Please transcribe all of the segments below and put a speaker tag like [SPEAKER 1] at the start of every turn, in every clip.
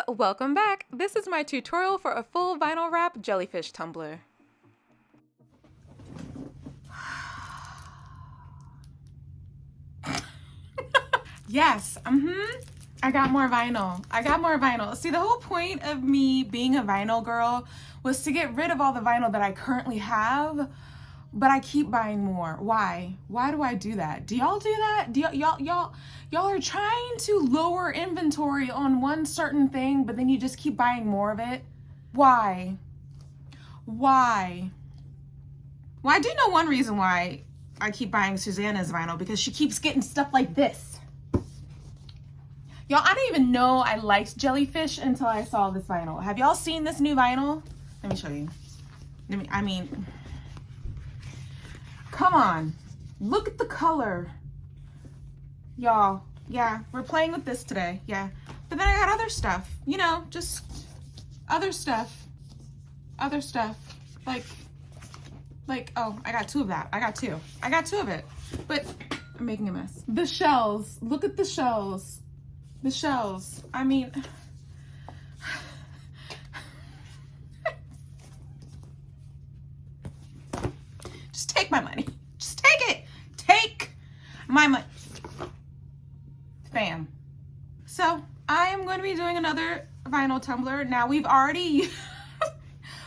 [SPEAKER 1] welcome back. This is my tutorial for a full vinyl wrap jellyfish tumbler. Yes, I got more vinyl. See, the whole point of me being a vinyl girl was to get rid of all the vinyl that I currently have, but I keep buying more. Why? Why do I do that? Do y'all do that? Do y'all are trying to lower inventory on one certain thing, but then you just keep buying more of it? Why? Why? Well, I do know one reason why I keep buying Susanna's vinyl, because she keeps getting stuff like this. Y'all, I didn't even know I liked Jellyfish until I saw this vinyl. Have y'all seen this new vinyl? Let me show you. Come on. Look at the color. Y'all, yeah, we're playing with this today, yeah. But then I got other stuff, you know, just other stuff. Like, oh, I got two of that. I got two of it, but I'm making a mess. The shells, look at the shells. The shells, I mean, just take my money. Just take it. Take my money. Bam. So I am going to be doing another vinyl tumbler. Now we've already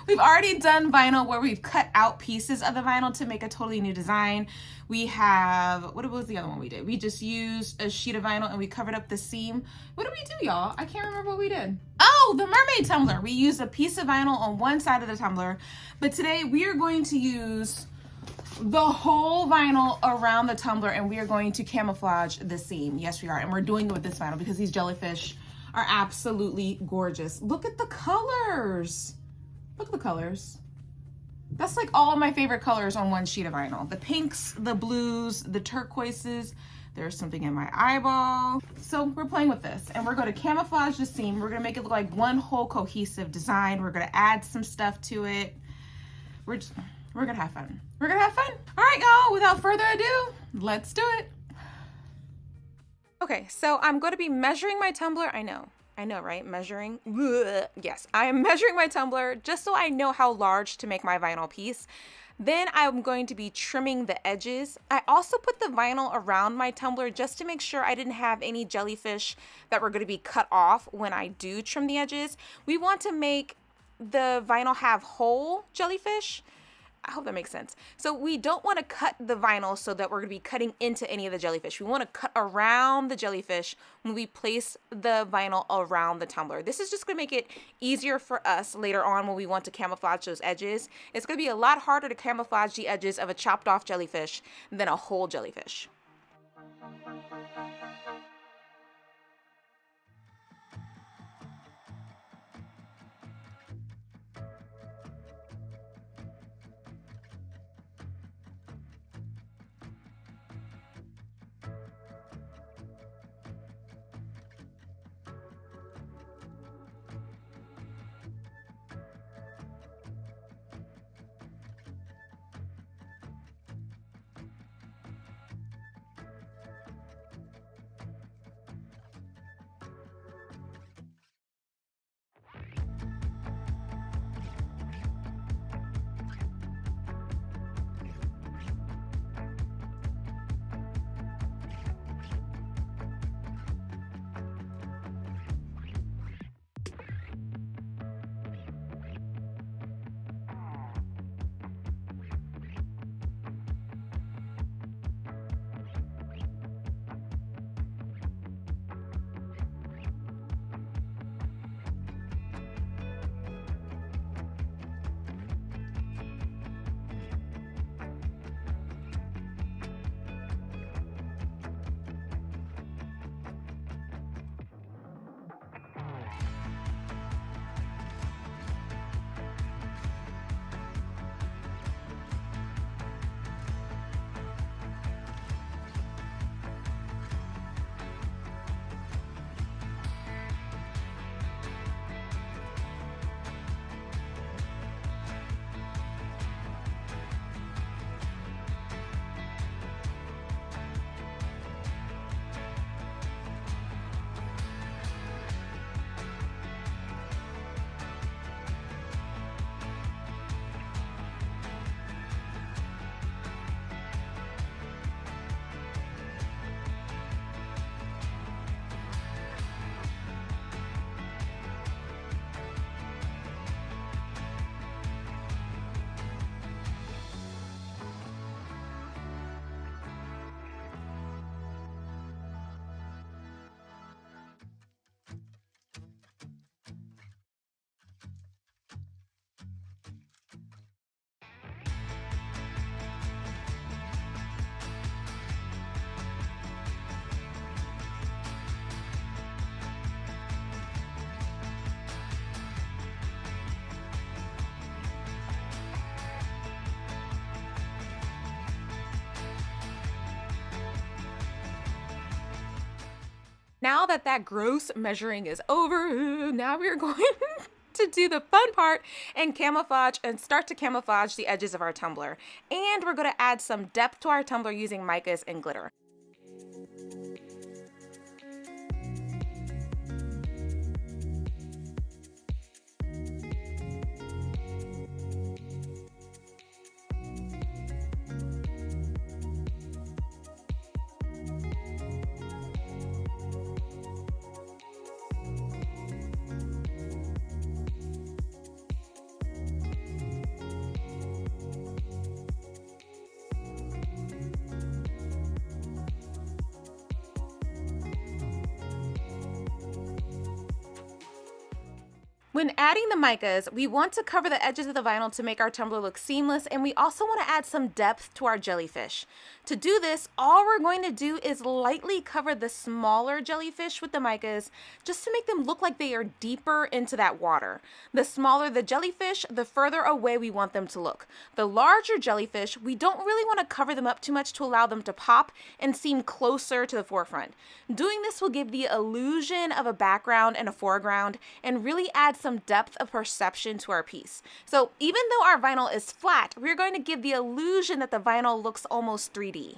[SPEAKER 1] done vinyl where we've cut out pieces of the vinyl to make a totally new design. We have, what was the other one we did? We just used a sheet of vinyl and we covered up the seam. What did we do, y'all? I can't remember what we did. Oh, the mermaid tumbler. We used a piece of vinyl on one side of the tumbler, but today we are going to use the whole vinyl around the tumbler and we are going to camouflage the seam. Yes, we are. And we're doing it with this vinyl because these jellyfish are absolutely gorgeous. Look at the colors. Look at the colors. That's like all of my favorite colors on one sheet of vinyl. The pinks, the blues, the turquoises. There's something in my eyeball. So we're playing with this and we're going to camouflage the seam. We're going to make it look like one whole cohesive design. We're going to add some stuff to it. We're going to have fun. We're going to have fun. All right, y'all, without further ado, let's do it. Okay, so I'm going to be measuring my tumbler. I know, right? Measuring. Ugh. Yes, I am measuring my tumbler just so I know how large to make my vinyl piece. Then I'm going to be trimming the edges. I also put the vinyl around my tumbler just to make sure I didn't have any jellyfish that were going to be cut off when I do trim the edges. We want to make the vinyl have whole jellyfish. I hope that makes sense. So we don't want to cut the vinyl so that we're going to be cutting into any of the jellyfish. We want to cut around the jellyfish when we place the vinyl around the tumbler. This is just going to make it easier for us later on when we want to camouflage those edges. It's going to be a lot harder to camouflage the edges of a chopped off jellyfish than a whole jellyfish. Now that that gross measuring is over, now we're going to do the fun part and camouflage and start to camouflage the edges of our tumbler. And we're going to add some depth to our tumbler using micas and glitter. When adding the micas, we want to cover the edges of the vinyl to make our tumbler look seamless, and we also want to add some depth to our jellyfish. To do this, all we're going to do is lightly cover the smaller jellyfish with the micas just to make them look like they are deeper into that water. The smaller the jellyfish, the further away we want them to look. The larger jellyfish, we don't really want to cover them up too much to allow them to pop and seem closer to the forefront. Doing this will give the illusion of a background and a foreground and really add some depth of perception to our piece. So even though our vinyl is flat, we're going to give the illusion that the vinyl looks almost 3D.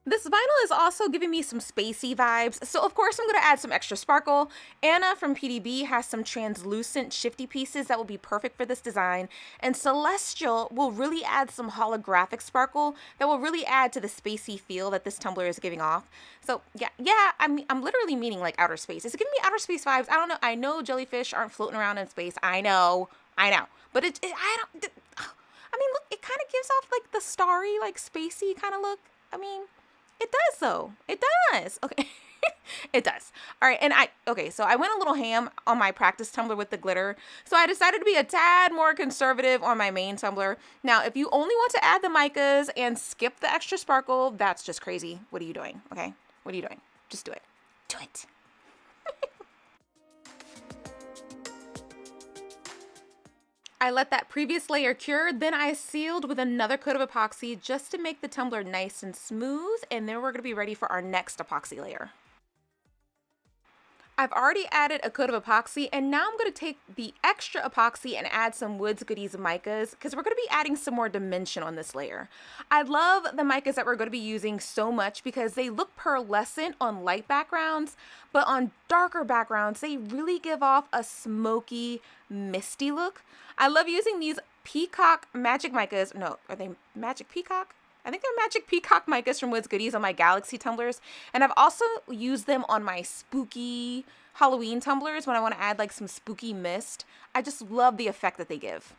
[SPEAKER 1] This vinyl is also giving me some spacey vibes, so of course I'm going to add some extra sparkle. Anna from PDB has some translucent shifty pieces that will be perfect for this design, and Celestial will really add some holographic sparkle that will really add to the spacey feel that this tumbler is giving off. So yeah, I'm literally meaning like outer space. It's giving me outer space vibes. I don't know. I know jellyfish aren't floating around in space. I know, but I mean, look, it kind of gives off like the starry, like spacey kind of look. I mean, it does though. It does. Okay. It does. All right. And so I went a little ham on my practice tumbler with the glitter. So I decided to be a tad more conservative on my main tumbler. Now, if you only want to add the micas and skip the extra sparkle, that's just crazy. What are you doing? Okay. What are you doing? Just do it. Do it. I let that previous layer cure, then I sealed with another coat of epoxy just to make the tumbler nice and smooth, and then we're going to be ready for our next epoxy layer. I've already added a coat of epoxy, and now I'm going to take the extra epoxy and add some Woods Goodies micas because we're going to be adding some more dimension on this layer. I love the micas that we're going to be using so much because they look pearlescent on light backgrounds, but on darker backgrounds, they really give off a smoky, misty look. I love using these Peacock Magic Micas. No, are they Magic Peacock? I think they're Magic Peacock Micas from Woods Goodies on my Galaxy tumblers. And I've also used them on my spooky Halloween tumblers when I want to add like some spooky mist. I just love the effect that they give.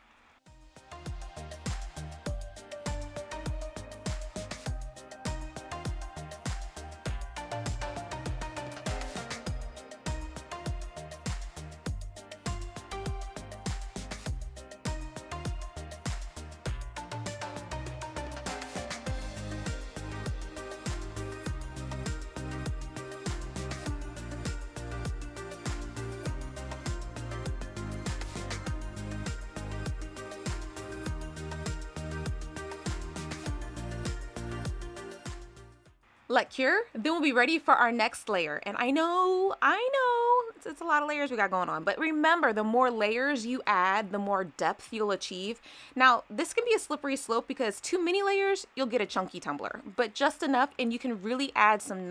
[SPEAKER 1] Let cure, then we'll be ready for our next layer. And I know, it's a lot of layers we got going on, but remember, the more layers you add, the more depth you'll achieve. Now, this can be a slippery slope because too many layers, you'll get a chunky tumbler, but just enough and you can really add some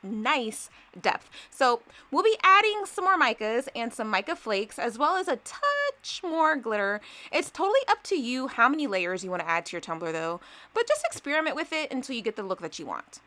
[SPEAKER 1] nice depth. So we'll be adding some more micas and some mica flakes, as well as a touch more glitter. It's totally up to you how many layers you want to add to your tumbler though, but just experiment with it until you get the look that you want.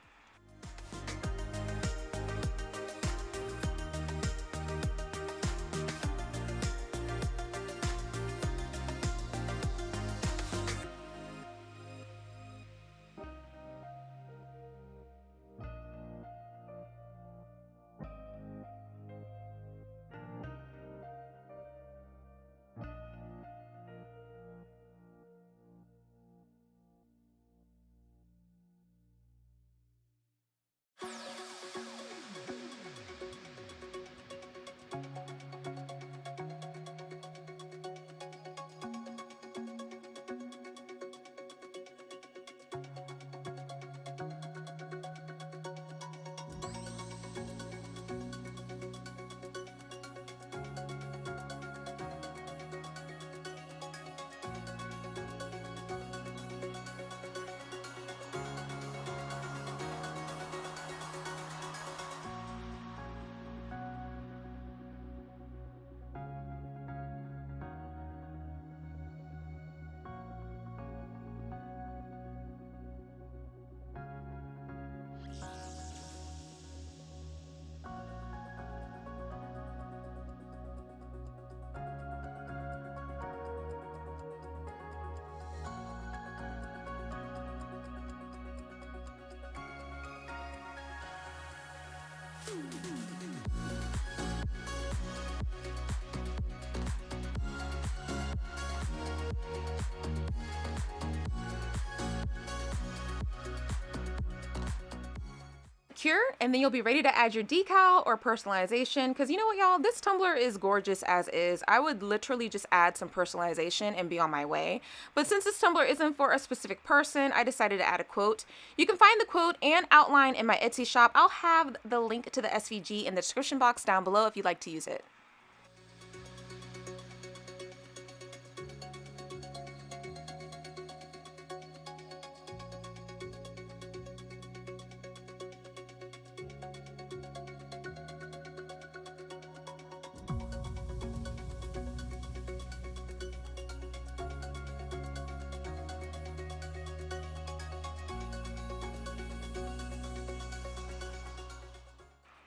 [SPEAKER 1] and then you'll be ready to add your decal or personalization, because you know what, y'all, this tumbler is gorgeous as is. I would literally just add some personalization and be on my way. But since this tumbler isn't for a specific person, I decided to add a quote. You can find the quote and outline in my Etsy shop. I'll have the link to the SVG in the description box down below if you'd like to use it.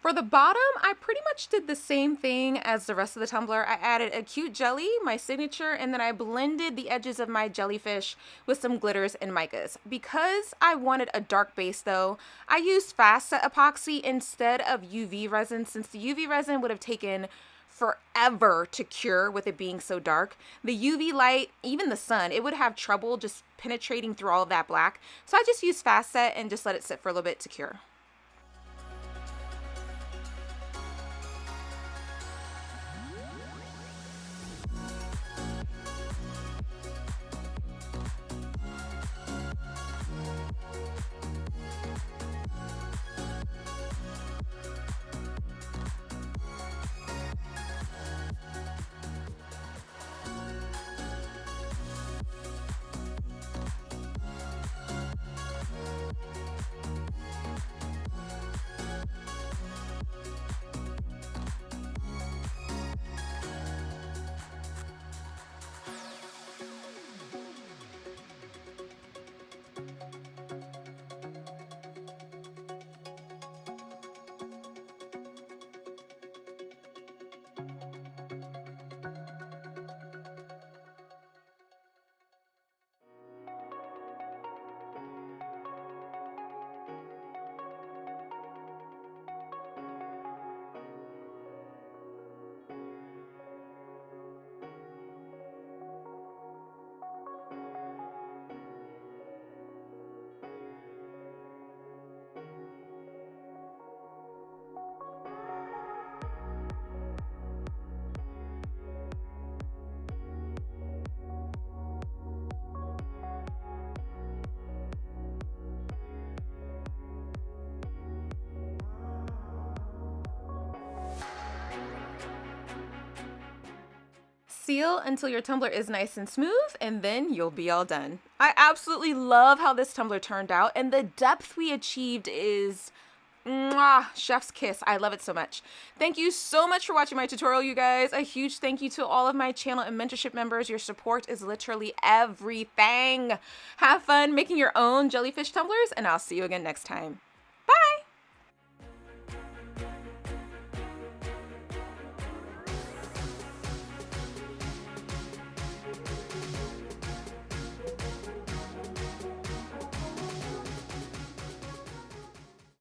[SPEAKER 1] For the bottom, I pretty much did the same thing as the rest of the tumbler. I added a cute jelly, my signature, and then I blended the edges of my jellyfish with some glitters and micas. Because I wanted a dark base though, I used fast set epoxy instead of UV resin, since the UV resin would have taken forever to cure with it being so dark. The UV light, even the sun, it would have trouble just penetrating through all of that black. So I just used fast set and just let it sit for a little bit to cure. Seal until your tumbler is nice and smooth, and then you'll be all done. I absolutely love how this tumbler turned out, and the depth we achieved is mwah, chef's kiss. I love it so much. Thank you so much for watching my tutorial, you guys. A huge thank you to all of my channel and mentorship members. Your support is literally everything. Have fun making your own jellyfish tumblers, and I'll see you again next time.